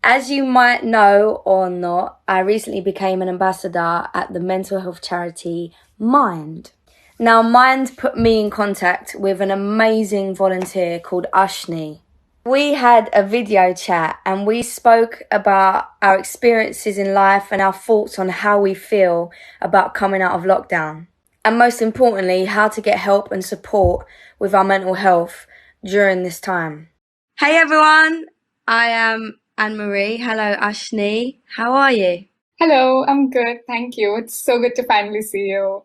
As you might know or not, I recently became an ambassador at the mental health charity Mind. Now, Mind put me in contact with an amazing volunteer called Ashni. We had a video chat and we spoke about our experiences in life and our thoughts on how we feel about coming out of lockdown. And most importantly, how to get help and support with our mental health during this time. Hey everyone, I am Anne Marie. Hello, Ashni. How are you? Hello, I'm good. Thank you. It's so good to finally see you.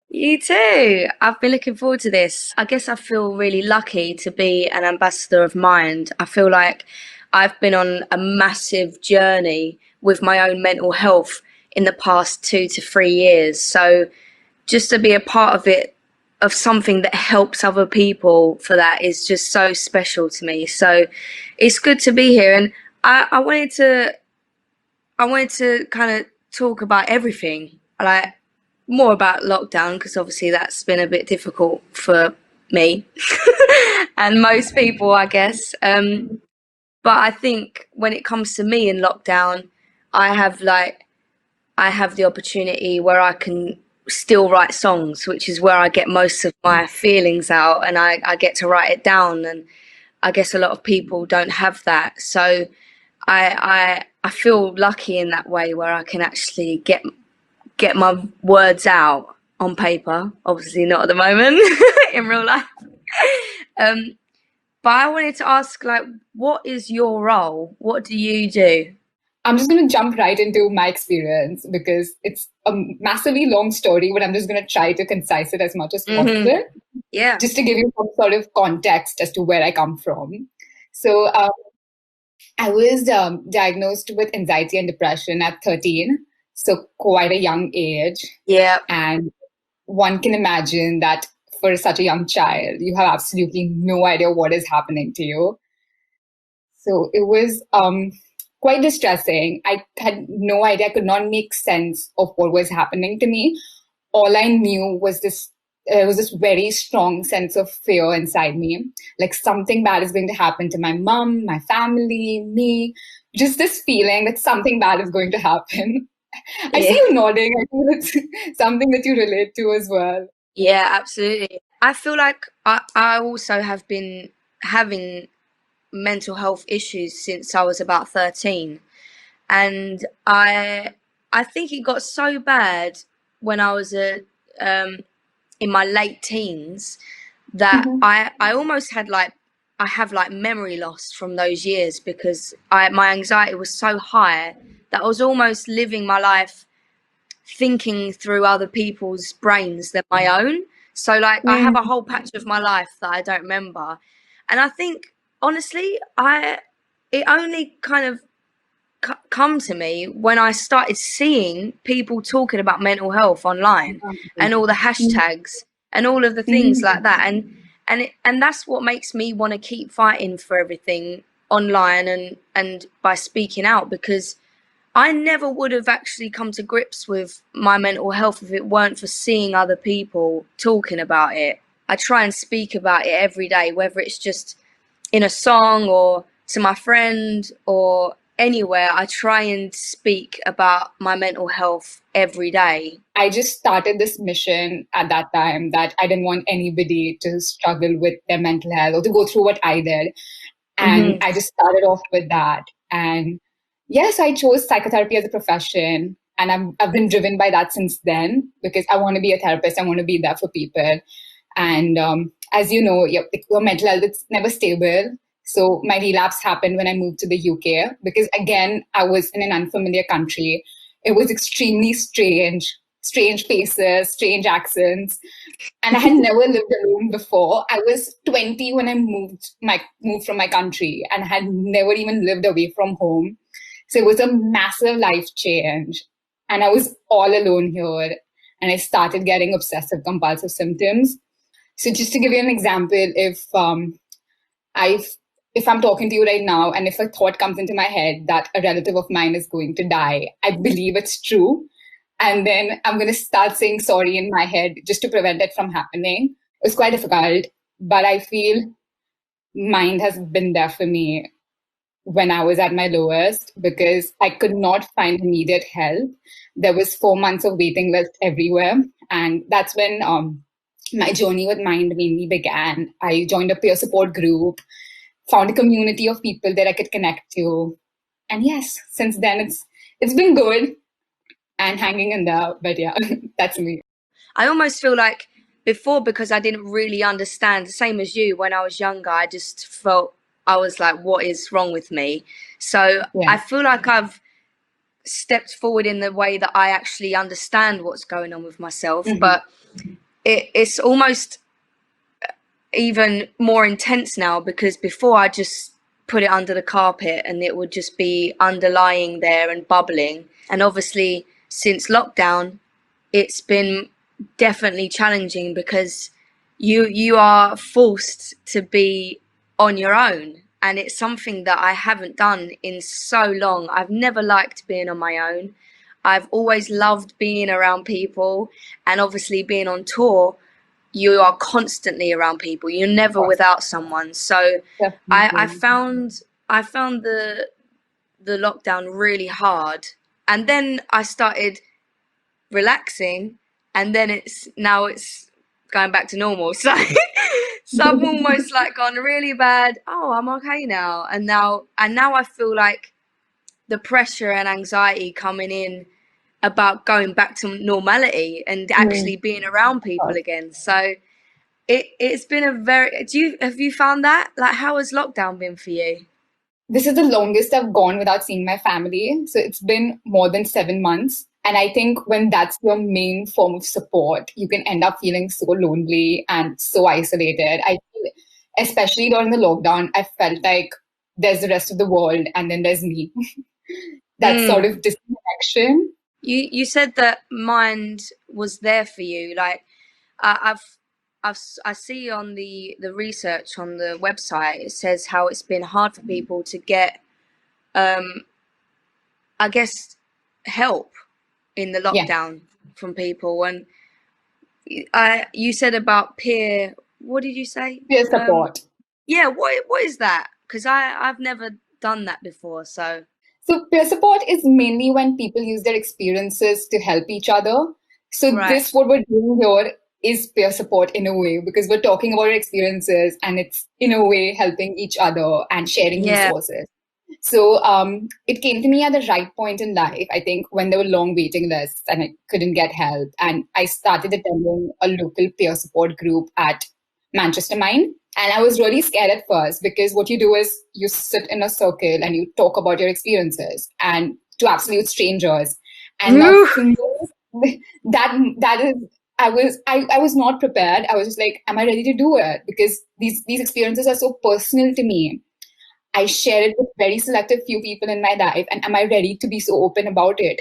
You too. I've been looking forward to this. I guess I feel really lucky to be an ambassador of Mind. I feel like I've been on a massive journey with my own mental health in the past 2 to 3 years. So just to be a part of it, of something that helps other people for that is just so special to me. So it's good to be here. And I wanted to kind of talk about everything, like more about lockdown because obviously that's been a bit difficult for me and most people, I guess. But I think when it comes to me in lockdown, I have like I have the opportunity where I can still write songs, which is where I get most of my feelings out, and I get to write it down. And I guess a lot of people don't have that, so I feel lucky in that way where I can actually get my words out on paper. Obviously, not at the moment in real life. Um, but I wanted to ask, like, what is your role? What do you do? I'm just going to jump right into my experience because it's a massively long story, but I'm just going to try to concise it as much as Hmm. possible, Yeah. just to give you some sort of context as to where I come from. So, I was diagnosed with anxiety and depression at 13, so quite a young age. Yeah. And one can imagine that for such a young child, you have absolutely no idea what is happening to you. So it was quite distressing. I had no idea, I could not make sense of what was happening to me. All I knew was this. There was this very strong sense of fear inside me, like something bad is going to happen to my mom, my family, me. Just this feeling that something bad is going to happen. I see Yeah. you nodding. I feel it's something that you relate to as well. Yeah, absolutely. I feel like I also have been having mental health issues since I was about 13. And I think it got so bad when I was in my late teens that Mhm. I almost had like I have like memory loss from those years because I my anxiety was so high that I was almost living my life thinking through other people's brains than my own. So like I have a Mm. whole patch of my life that I don't remember. And I think honestly, I it only kind of come to me when I started seeing people talking about mental health online and all the hashtags and all of the things like Mm. that. And that's what makes me want to keep fighting for everything online and by speaking out because I never would have actually come to grips with my mental health if it weren't for seeing other people talking about it. I try and speak about it every day, whether it's just in a song or to my friend or anywhere. I try and speak about my mental health every day. I just started this mission at that time that I didn't want anybody to struggle with their mental health or to go through what I did. And Hmm. I just started off with that. And yes, I chose psychotherapy as a profession. And I've been driven by that since then because I want to be a therapist. I want to be there for people. And as you know, your mental health is never stable. So my relapse happened when I moved to the UK because, again, I was in an unfamiliar country. It was extremely strange, strange faces, strange accents, and I had never lived alone before. I was 20 when I moved from my country and had never even lived away from home. So it was a massive life change. And I was all alone here. And I started getting obsessive compulsive symptoms. So just to give you an example, I if I'm talking to you right now and if a thought comes into my head that a relative of mine is going to die, I believe it's true. And then I'm going to start saying sorry in my head just to prevent it from happening. It's quite difficult, but I feel mind has been there for me when I was at my lowest because I could not find immediate help. There was 4 months of waiting list everywhere. And that's when my journey with Mind mainly began. I joined a peer support group, found a community of people that I could connect to. And yes, since then it's been good and hanging in there. But yeah, that's me. I almost feel like before, because I didn't really understand, the same as you, when I was younger, I just felt, I was like, what is wrong with me? So Yeah. I feel like I've stepped forward in the way that I actually understand what's going on with myself. Hmm. But it's almost even more intense now, because before I just put it under the carpet and it would just be underlying there and bubbling. And obviously, since lockdown, it's been definitely challenging, because you are forced to be on your own, and it's something that I haven't done in so long. I've never liked being on my own. I've always loved being around people, and obviously being on tour, you are constantly around people. You're never without someone. So I Definitely. found the lockdown really hard, and then I started relaxing, and then it's going back to normal. So so I've almost like gone really bad. Oh, I'm okay now. And now I feel like the pressure and anxiety coming in about going back to normality and Mm. actually being around people again. So it's been a very, have you found that? Like, how has lockdown been for you? This is the longest I've gone without seeing my family. So it's been more than 7 months. And I think when that's your main form of support, you can end up feeling so lonely and so isolated. I feel, especially during the lockdown, I felt like there's the rest of the world and then there's me. That sort Mm. of disconnection. You said that Mind was there for you. Like, I've I see on the research on the website, it says how it's been hard for people to get, um, I guess, help in the Yeah, lockdown from people. And you said about peer. What did you say? peer Um, support. yeah. What is that? Because I've never done that before. So So, peer support is mainly when people use their experiences to help each other. So, right. this, what we're doing here, is peer support in a way because we're talking about our experiences and it's in a way helping each other and sharing Yeah. resources. So, it came to me at the right point in life, I think, when there were long waiting lists and I couldn't get help. And I started attending a local peer support group at Manchester Mind. And I was really scared at first because what you do is you sit in a circle and you talk about your experiences and to absolute strangers. And now Ooh. for me, that is I was not prepared. I was just like, am I ready to do it? Because these experiences are so personal to me. I share it with very selective few people in my life, and am I ready to be so open about it?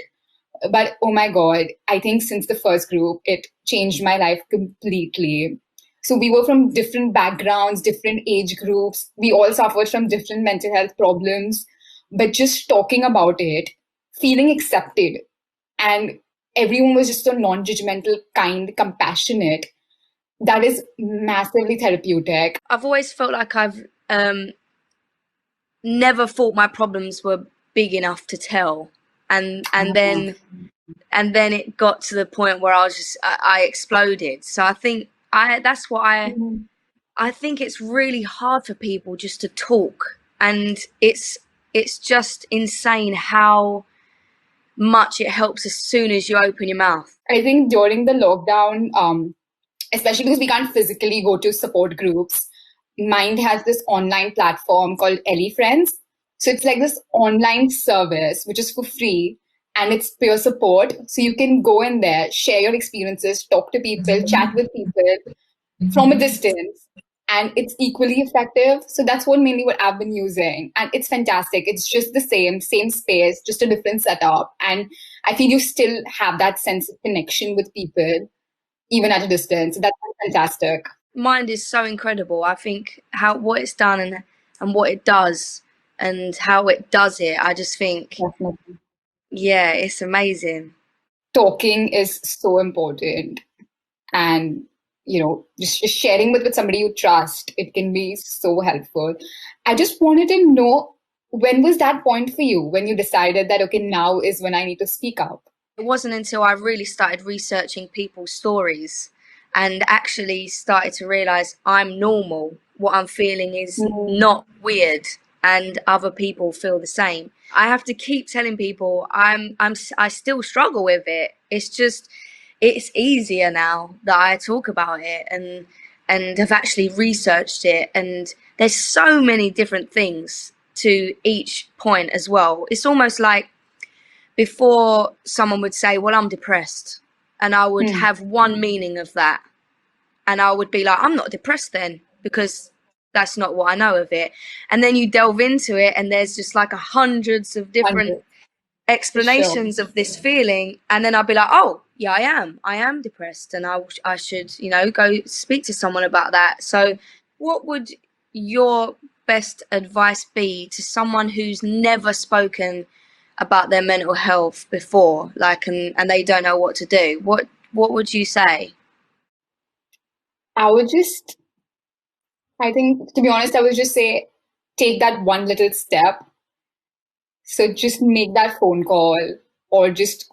But oh my God, I think since the first group, it changed my life completely. So we were from different backgrounds, different age groups. We all suffered from different mental health problems. But just talking about it, feeling accepted, and everyone was just so non judgmental, kind, compassionate. That is massively therapeutic. I've always felt like I've never thought my problems were big enough to tell, and then it got to the point where I exploded. So I think I that's what I think it's really hard for people just to talk, and it's just insane how much it helps as soon as you open your mouth. I think during the lockdown, especially because we can't physically go to support groups, Mind has this online platform called Ellie Friends. So it's like this online service which is for free and it's peer support. So you can go in there, share your experiences, talk to people, chat with people from a distance. And it's equally effective. So that's mainly what I've been using. And it's fantastic. It's just the same space, just a different setup. And I feel you still have that sense of connection with people even at a distance. That's fantastic. Mind is so incredible. I think how what it's done and what it does and how it does it. I just think, Definitely. yeah, it's amazing. Talking is so important. And, just sharing with somebody you trust, it can be so helpful. I just wanted to know when was that point for you when you decided that, okay, now is when I need to speak up? It wasn't until I really started researching people's stories and actually started to realize I'm normal. What I'm feeling is Mm. not weird, and other people feel the same. I have to keep telling people I still struggle with it. It's just it's easier now that I talk about it and have actually researched it, and there's so many different things to each point as well. It's almost like before someone would say, well, I'm depressed, and I would Hmm. have one meaning of that, and I would be like, I'm not depressed then, because that's not what I know of it. And then you delve into it and there's just like hundreds of different 100, for sure. explanations of this feeling, and then I'll be like, oh yeah, I am depressed, and I should, go speak to someone about that. So what would your best advice be to someone who's never spoken about their mental health before, like, and they don't know what to do? What would you say? I would just, I think, to be honest, I would just say take that one little step. So just make that phone call or just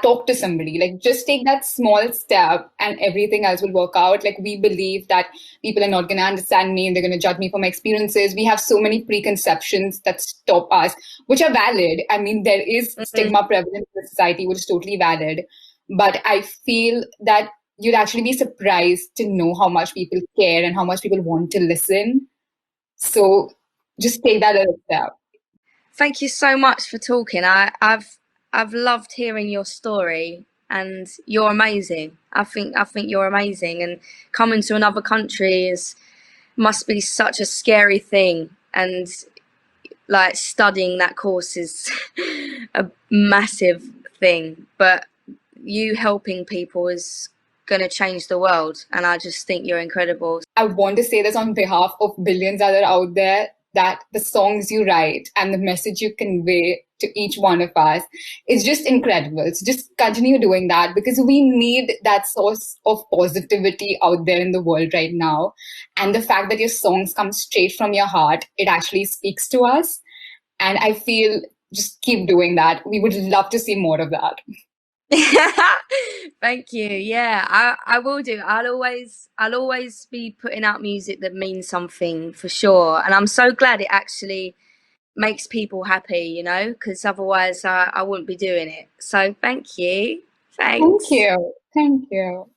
talk to somebody. Like, just take that small step and everything else will work out. Like, we believe that people are not going to understand me and they're going to judge me for my experiences. We have so many preconceptions that stop us, which are valid. I mean, there is Mm. stigma prevalent in the society, which is totally valid. But I feel that you'd actually be surprised to know how much people care and how much people want to listen. So just take that little step. Thank you so much for talking. I've loved hearing your story, and you're amazing. I think you're amazing, and coming to another country is must be such a scary thing, and like studying that course is a massive thing, but you helping people is going to change the world, and I just think you're incredible. I want to say this on behalf of billions that are out there, that the songs you write and the message you convey to each one of us is just incredible. So just continue doing that because we need that source of positivity out there in the world right now. And the fact that your songs come straight from your heart, it actually speaks to us. And I feel just keep doing that. We would love to see more of that. Thank you. Yeah, I will do. I'll always be putting out music that means something for sure. And I'm so glad it actually makes people happy, because otherwise I wouldn't be doing it. So thank you. Thank Thanks. you. Thank you.